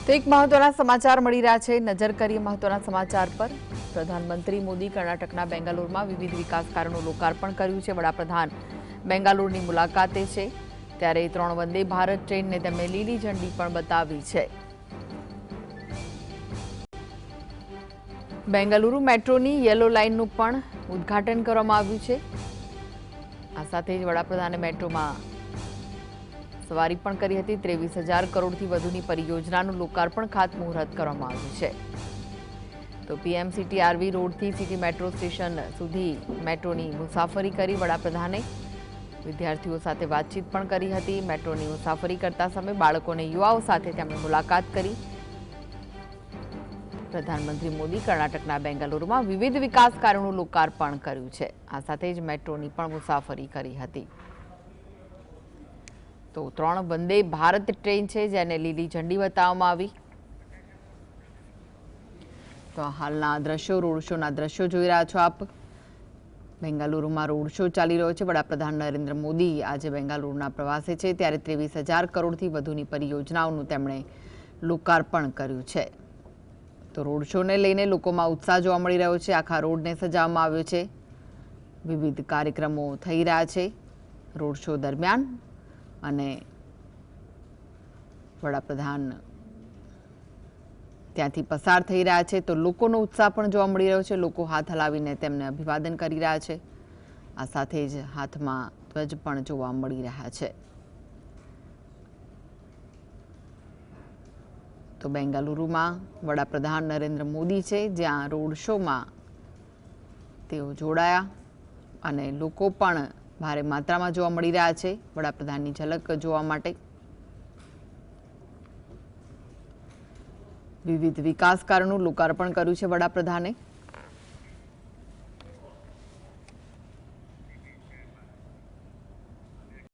તો એક મહત્વના સમાચાર મળી રહ્યા છે। નજર કરીએ મહત્વના સમાચાર પર। પ્રધાનમંત્રી મોદી કર્ણાટકના બેંગાલુરુમાં વિવિધ વિકાસ કાર્યોનું લોકાર્પણ કર્યું છે। વડાપ્રધાન બેંગાલુરુની મુલાકાતે છે, ત્યારે 3 વંદે ભારત ટ્રેનને તેમણે લીલી ઝંડી પણ બતાવી છે। બેંગાલુરુ મેટ્રોની યેલો લાઇનનું પણ ઉદ્ઘાટન કરવામાં આવ્યું છે। આ સાથે જ વડાપ્રધાને મેટ્રોમાં સવારી પણ કરી હતી। 23,000 કરોડથી વધુની પરિયોજનાનું લોકાર્પણ ખાતમુહૂર્ત કરવામાં આવ્યું છે। તો પીએમસીટીઆરવી રોડથી સિટી મેટ્રો સ્ટેશન સુધી મેટ્રોની મુસાફરી કરી વડાપ્રધાને વિદ્યાર્થીઓ સાથે વાતચીત પણ કરી હતી। મેટ્રોની મુસાફરી કરતા સમયે બાળકો અને યુવાઓ સાથે તેમણે મુલાકાત કરી। પ્રધાનમંત્રી મોદી કર્ણાટકના બેંગાલુરુમાં વિવિધ વિકાસ કાર્યોનું લોકાર્પણ કર્યું છે। આ સાથે જ મેટ્રોની પણ મુસાફરી કરી હતી। તો 3 વંદે ભારત ટ્રેન છે, જેને લીલી ઝંડી બતાવવામાં આવી। તો હાલના દ્રશ્યો, રોડ શોના દ્રશ્યો જોઈ રહ્યા છો આપ। બેંગાલુરુમાં રોડ શો ચાલી રહ્યો છે। વડાપ્રધાન નરેન્દ્ર મોદી આજે બેંગાલુરુના પ્રવાસે છે, ત્યારે 23,000 કરોડથી વધુની પરિયોજનાઓનું તેમણે લોકાર્પણ કર્યું છે। તો રોડ શોને લઈને લોકોમાં ઉત્સાહ જોવા મળી રહ્યો છે। આખા રોડને સજાવવામાં આવ્યો છે। વિવિધ કાર્યક્રમો થઈ રહ્યા છે રોડ શો દરમિયાન, અને વડાપ્રધાન ત્યાંથી પસાર થઈ રહ્યા છે, તો લોકોનો ઉત્સાહ પણ જોવા મળી રહ્યો છે। લોકો હાથ હલાવીને તેમને અભિવાદન કરી રહ્યા છે। આ સાથે જ હાથમાં ધ્વજ પણ જોવા મળી રહ્યા છે। તો બેંગાલુરુમાં વડાપ્રધાન નરેન્દ્ર મોદી છે, જ્યાં રોડ શોમાં તેઓ જોડાયા, અને લોકો પણ ભારે માત્રામાં જોવા મળી રહ્યા છે વડાપ્રધાનની ઝલક જોવા માટે। વિવિધ વિકાસ કાર્યોનું લોકાર્પણ કર્યું છે વડાપ્રધાને।